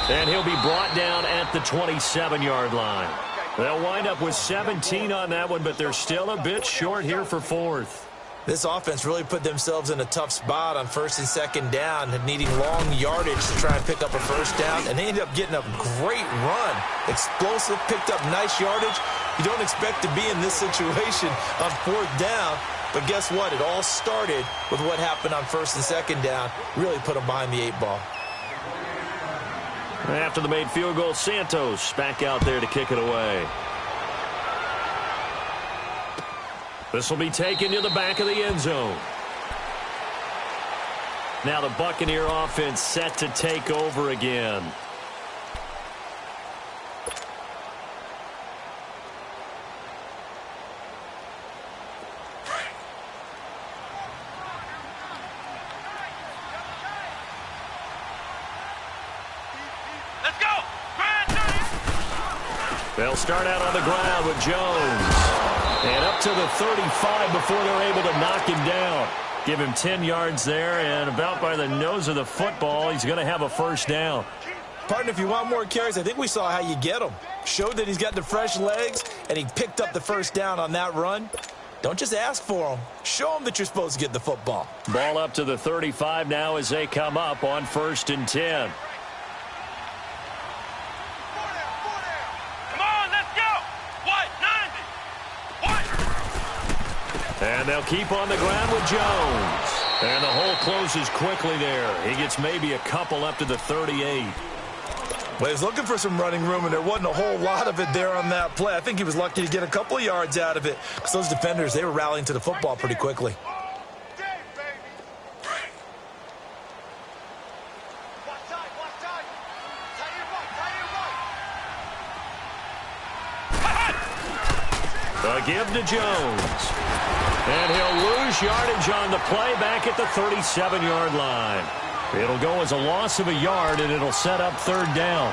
And he'll be brought down at the 27-yard line. They'll wind up with 17 on that one, but they're still a bit short here for 4th. This offense really put themselves in a tough spot on 1st and 2nd down, needing long yardage to try and pick up a 1st down, and they ended up getting a great run. Explosive, picked up nice yardage. You don't expect to be in this situation on 4th down, but guess what? It all started with what happened on 1st and 2nd down. Really put them behind the 8 ball. After the made field goal, Santos back out there to kick it away. This will be taken to the back of the end zone. Now the Buccaneer offense set to take over again. Let's go! They'll start out on the ground with Jones. And up to the 35 before they're able to knock him down. Give him 10 yards there, and about by the nose of the football, he's going to have a 1st down. Partner, if you want more carries, I think we saw how you get them. Showed that he's got the fresh legs, and he picked up the 1st down on that run. Don't just ask for them. Show them that you're supposed to get the football. Ball up to the 35 now as they come up on 1st and 10. And they'll keep on the ground with Jones. And the hole closes quickly there. He gets maybe a couple up to the 38. Well, he was looking for some running room, and there wasn't a whole lot of it there on that play. I think he was lucky to get a couple of yards out of it because those defenders, they were rallying to the football pretty quickly. The give to Jones. And he'll lose yardage on the play back at the 37-yard line. It'll go as a loss of a yard, and it'll set up third down.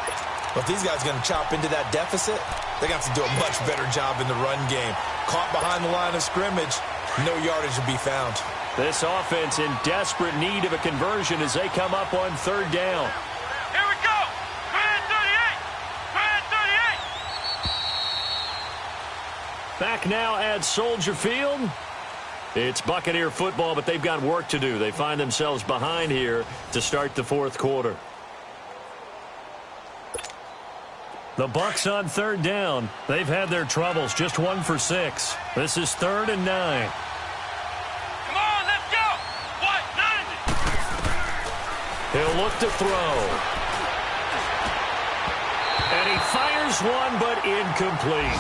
Well, if these guys are going to chop into that deficit, they're going to have to do a much better job in the run game. Caught behind the line of scrimmage, no yardage to be found. This offense in desperate need of a conversion as they come up on third down. Here we go. Red 38. Red 38. Back now at Soldier Field. It's Buccaneer football, but they've got work to do. They find themselves behind here to start the fourth quarter. The Bucs on third down. They've had their troubles, just 1 for 6. This is 3rd and 9. Come on, let's go. What? 90. He'll look to throw. And he fires one, but incomplete.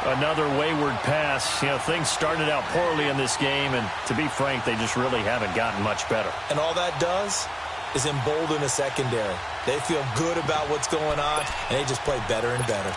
Another wayward pass. You know, things started out poorly in this game, and to be frank, they just really haven't gotten much better. And all that does is embolden the secondary. They feel good about what's going on, and they just play better and better.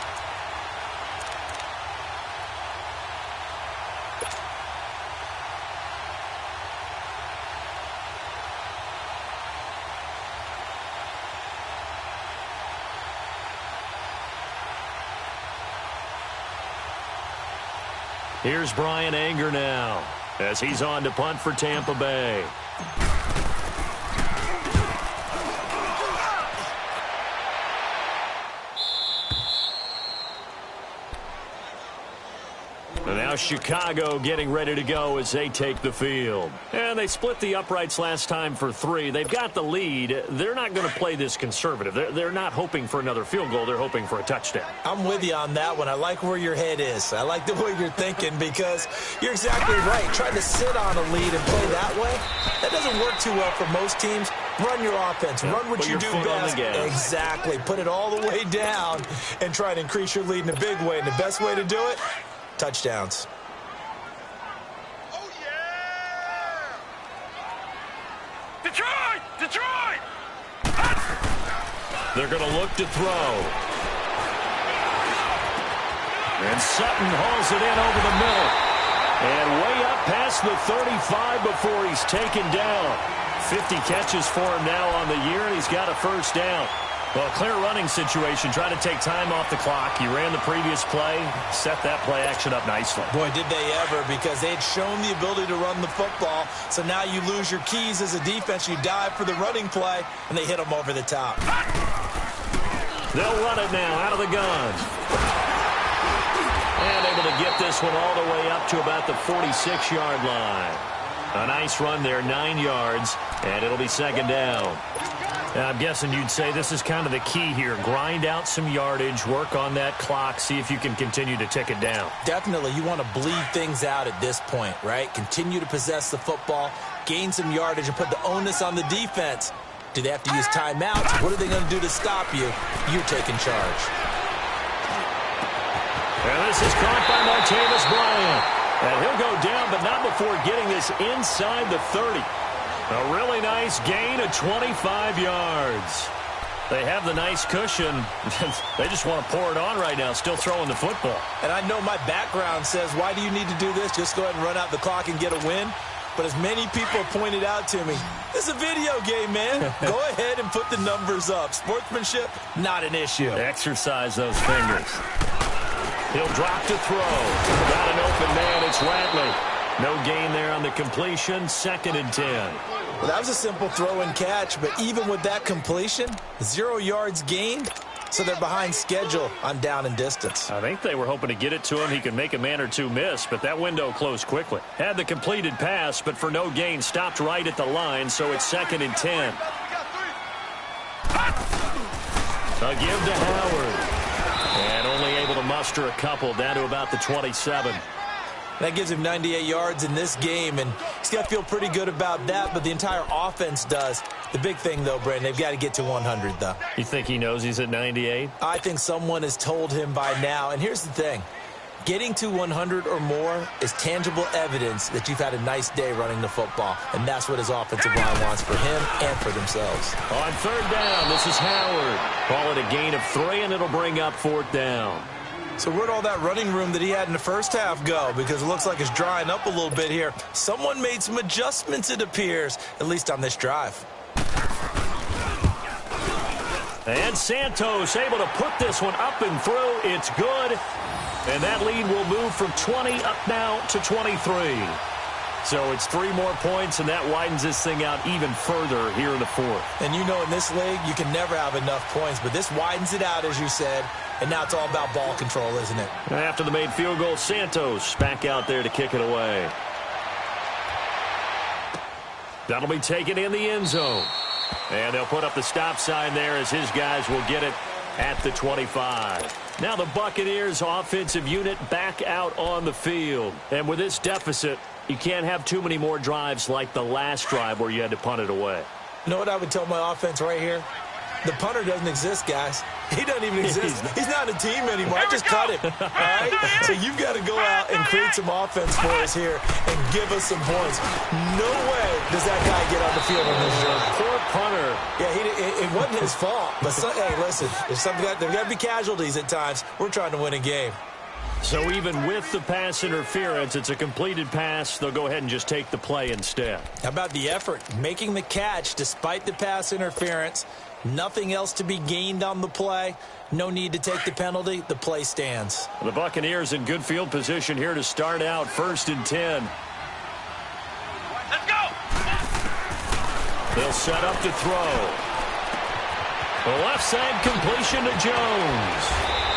Here's Brian Anger now as he's on to punt for Tampa Bay. And now Chicago getting ready to go as they take the field. And they split the uprights last time for 3. They've got the lead. They're not going to play this conservative. They're not hoping for another field goal. They're hoping for a touchdown. I'm with you on that one. I like where your head is. I like the way you're thinking because you're exactly right. Trying to sit on a lead and play that way, that doesn't work too well for most teams. Run your offense. Run what you do best. Exactly. Put it all the way down and try to increase your lead in a big way. And the best way to do it, touchdowns. Oh, yeah! Detroit! Detroit! They're going to look to throw. And Sutton hauls it in over the middle. And way up past the 35 before he's taken down. 50 catches for him now on the year, and he's got a first down. Well, clear running situation, trying to take time off the clock. He ran the previous play, set that play action up nicely. Boy, did they ever, because they had shown the ability to run the football. So now you lose your keys as a defense. You dive for the running play, and they hit them over the top. They'll run it now out of the gun. And able to get this one all the way up to about the 46-yard line. A nice run there, 9 yards, and it'll be second down. Now, I'm guessing you'd say this is kind of the key here. Grind out some yardage, work on that clock, see if you can continue to tick it down. Definitely. You want to bleed things out at this point, right? Continue to possess the football, gain some yardage, and put the onus on the defense. Do they have to use timeouts? What are they going to do to stop you? You're taking charge. And this is caught by Martavis Bryant. And he'll go down, but not before getting this inside the 30. A really nice gain of 25 yards. They have the nice cushion. They just want to pour it on right now, still throwing the football. And I know my background says, why do you need to do this? Just go ahead and run out the clock and get a win. But as many people pointed out to me, this is a video game, man. Go ahead and put the numbers up. Sportsmanship, not an issue. Exercise those fingers. He'll drop to throw. Got an open man. It's Ratley. No gain there on the completion. 2nd and 10. Well, that was a simple throw and catch, but even with that completion, 0 yards gained, so they're behind schedule on down and distance. I think they were hoping to get it to him. He could make a man or two miss, but that window closed quickly. Had the completed pass, but for no gain, stopped right at the line, so it's 2nd and 10. A give to Howard. And only able to muster a couple down to about the 27. That gives him 98 yards in this game, and he's got to feel pretty good about that, but the entire offense does. The big thing, though, Brandon, they've got to get to 100, though. You think he knows he's at 98? I think someone has told him by now, and here's the thing. Getting to 100 or more is tangible evidence that you've had a nice day running the football, and that's what his offensive line wants for him and for themselves. On third down, this is Howard. Call it a gain of 3, and it'll bring up fourth down. So where'd all that running room that he had in the first half go? Because it looks like it's drying up a little bit here. Someone made some adjustments, it appears, at least on this drive. And Santos able to put this one up and through. It's good. And that lead will move from 20 up now to 23. So it's 3 more points, and that widens this thing out even further here in the fourth. And you know in this league, you can never have enough points, but this widens it out, as you said, and now it's all about ball control, isn't it? After the made field goal, Santos back out there to kick it away. That'll be taken in the end zone. And they'll put up the stop sign there as his guys will get it at the 25. Now the Buccaneers offensive unit back out on the field. And with this deficit, you can't have too many more drives like the last drive where you had to punt it away. You know what I would tell my offense right here? The punter doesn't exist, guys. He doesn't even exist. He's not a team anymore. I just cut him. All right? So you've got to go out and create some offense for us here and give us some points. No way does that guy get on the field on this drive. Poor punter. Yeah, it wasn't his fault. But, hey, listen, there's got to be casualties at times. We're trying to win a game. So even with the pass interference, it's a completed pass. They'll go ahead and just take the play instead. How about the effort? Making the catch despite the pass interference. Nothing else to be gained on the play. No need to take the penalty. The play stands. The Buccaneers in good field position here to start out 1st and 10. Let's go! They'll set up to throw. The left side completion to Jones.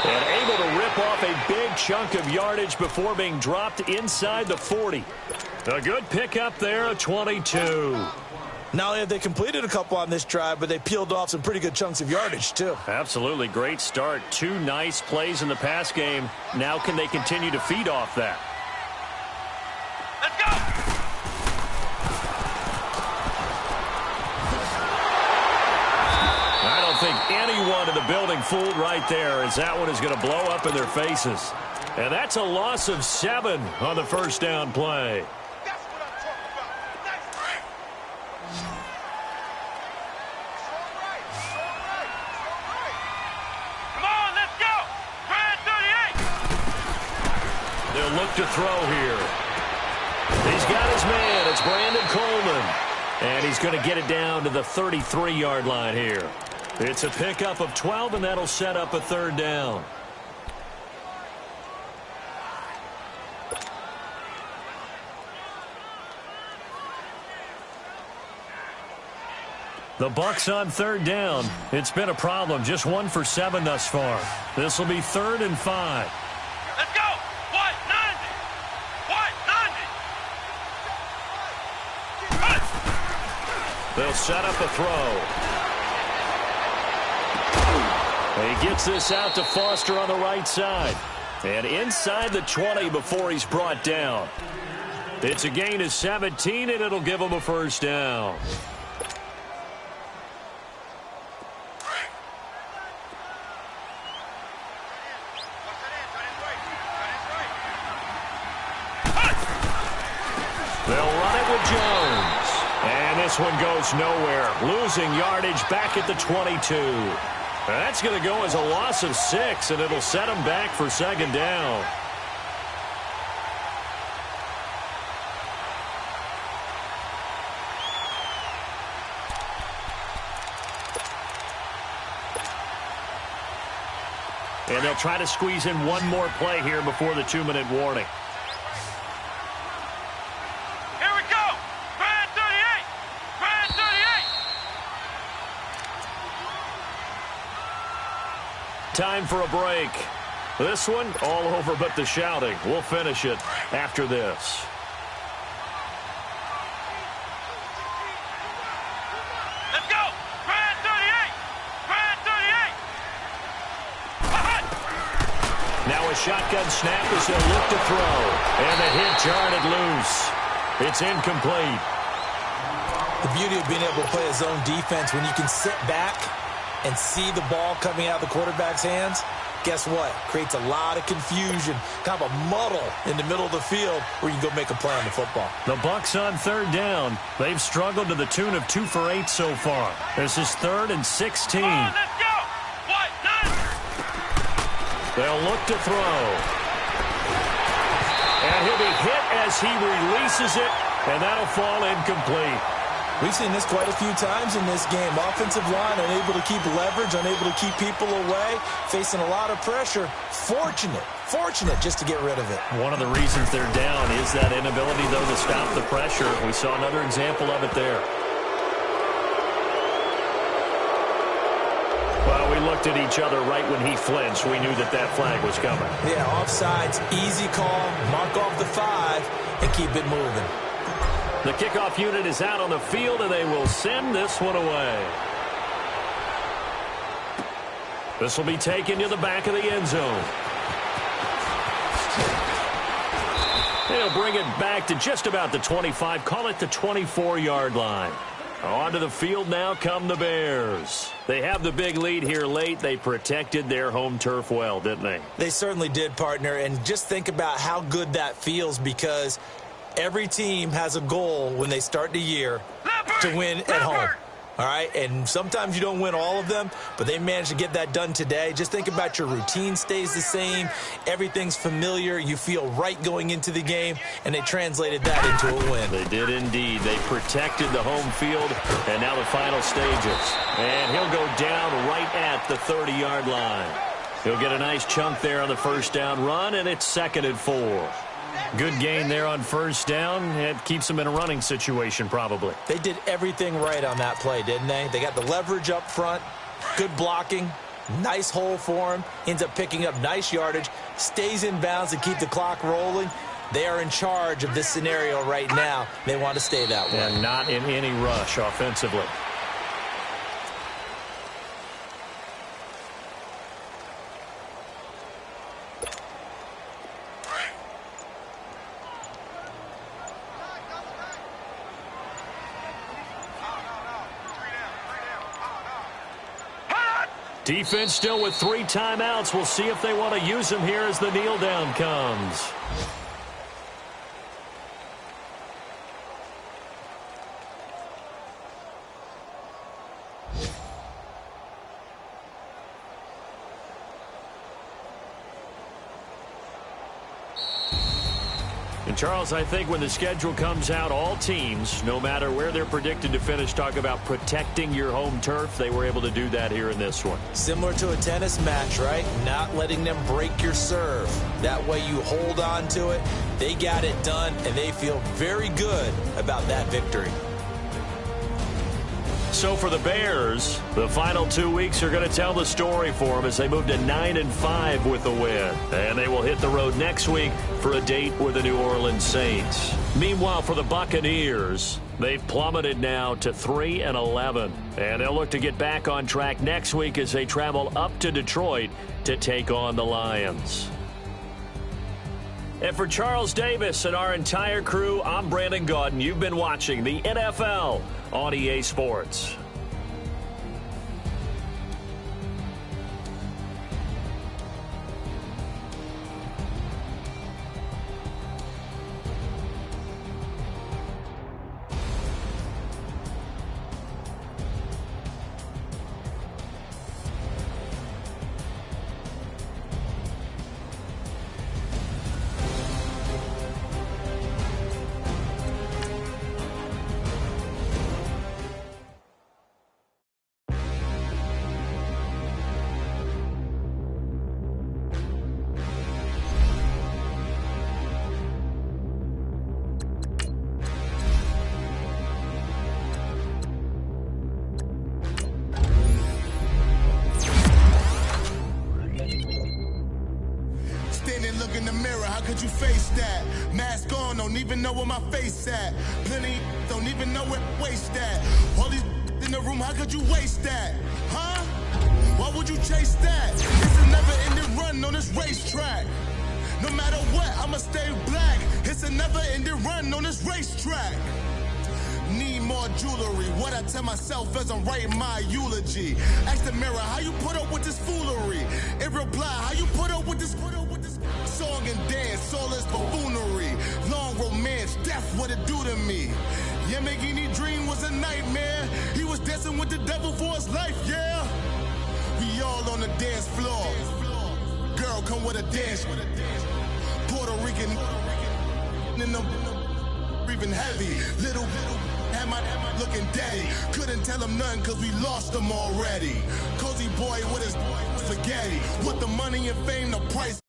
And able to rip off a big chunk of yardage before being dropped inside the 40. A good pickup there, a 22. Not only have they completed a couple on this drive, but they peeled off some pretty good chunks of yardage, too. Absolutely. Great start. 2 nice plays in the pass game. Now can they continue to feed off that? Let's go! I don't think anyone in the building fooled right there, as that one is going to blow up in their faces. And that's a loss of 7 on the first down play. That's what I'm talking about. Nice break. Come on, let's go! Brand 38! They'll look to throw here. He's got his man. It's Brandon Coleman. And he's going to get it down to the 33-yard line here. It's a pickup of 12, and that'll set up a 3rd down. The Bucs on 3rd down. It's been a problem. Just 1 for 7 thus far. This will be 3rd and 5. Let's go! What? 90! What? 90! They'll set up a throw. He gets this out to Foster on the right side. And inside the 20 before he's brought down. It's a gain of 17, and it'll give him a 1st down. They'll run it with Jones. And this one goes nowhere. Losing yardage back at the 22. That's going to go as a loss of 6, and it'll set him back for 2nd down. And they'll try to squeeze in one more play here before the 2-minute warning. Here we go! Brand 38! Brand 38! Time for a break. This one all over but the shouting. We'll finish it after this. Let's go! Brand 38! Brand 38! Now a shotgun snap as he'll look to throw. And the hit jarred loose. It's incomplete. The beauty of being able to play a zone defense when you can sit back and see the ball coming out of the quarterback's hands, guess what? Creates a lot of confusion, kind of a muddle in the middle of the field where you can go make a play on the football. The Bucs on third down. They've struggled to the tune of 2 for 8 so far. This is 3rd and 16. Come on, let's go. What? None. They'll look to throw. And he'll be hit as he releases it, and that'll fall incomplete. We've seen this quite a few times in this game. Offensive line unable to keep leverage, unable to keep people away, facing a lot of pressure. Fortunate just to get rid of it. One of the reasons they're down is that inability, though, to stop the pressure. We saw another example of it there. Well, we looked at each other right when he flinched. We knew that that flag was coming. Yeah, offsides, easy call, mark off the 5, and keep it moving. The kickoff unit is out on the field, and they will send this one away. This will be taken to the back of the end zone. They'll bring it back to just about the 25, call it the 24-yard line. Onto the field now come the Bears. They have the big lead here late. They protected their home turf well, didn't they? They certainly did, partner, and just think about how good that feels because every team has a goal when they start the year to win at home. All right, and sometimes you don't win all of them, but they managed to get that done today. Just think about your routine stays the same. Everything's familiar. You feel right going into the game, and they translated that into a win. They did indeed. They protected the home field, and now the final stages. And he'll go down right at the 30-yard line. He'll get a nice chunk there on the first down run, and it's 2nd and 4. Good gain there on first down. It keeps them in a running situation probably. They did everything right on that play, didn't they? They got the leverage up front, good blocking, nice hole for him, ends up picking up nice yardage, stays in bounds to keep the clock rolling. They are in charge of this scenario right now. They want to stay that way. And not in any rush offensively. Defense still with 3 timeouts. We'll see if they want to use them here as the kneel down comes. And Charles, I think when the schedule comes out, all teams, no matter where they're predicted to finish, talk about protecting your home turf. They were able to do that here in this one. Similar to a tennis match, right? Not letting them break your serve. That way you hold on to it. They got it done, and they feel very good about that victory. So for the Bears, the final 2 weeks are going to tell the story for them as they move to 9-5 with a win. And they will hit the road next week for a date with the New Orleans Saints. Meanwhile, for the Buccaneers, they've plummeted now to 3-11. And they'll look to get back on track next week as they travel up to Detroit to take on the Lions. And for Charles Davis and our entire crew, I'm Brandon Gaudin. You've been watching the NFL on EA Sports. In the mirror, how could you face that? Mask on, don't even know where my face at. Plenty don't even know where waist at. All these in the room, how could you waste that? Huh? Why would you chase that? It's a never-ending run on this racetrack. No matter what, I'ma stay black. It's a never-ending run on this racetrack. Need more jewelry. What I tell myself as I'm writing my eulogy. Ask the mirror, how you put up with this foolery? It reply, how you put up with this song and dance, soulless buffoonery. Long romance, death, what it do to me? Yamagini dream was a nightmare. He was dancing with the devil for his life, yeah. We all on the dance floor. Girl, come with a dance. Puerto Rican in the breathing heavy. Little had my looking daddy. Couldn't tell him nothing cause we lost him already. Cozy boy with his spaghetti. With the money and fame, the price.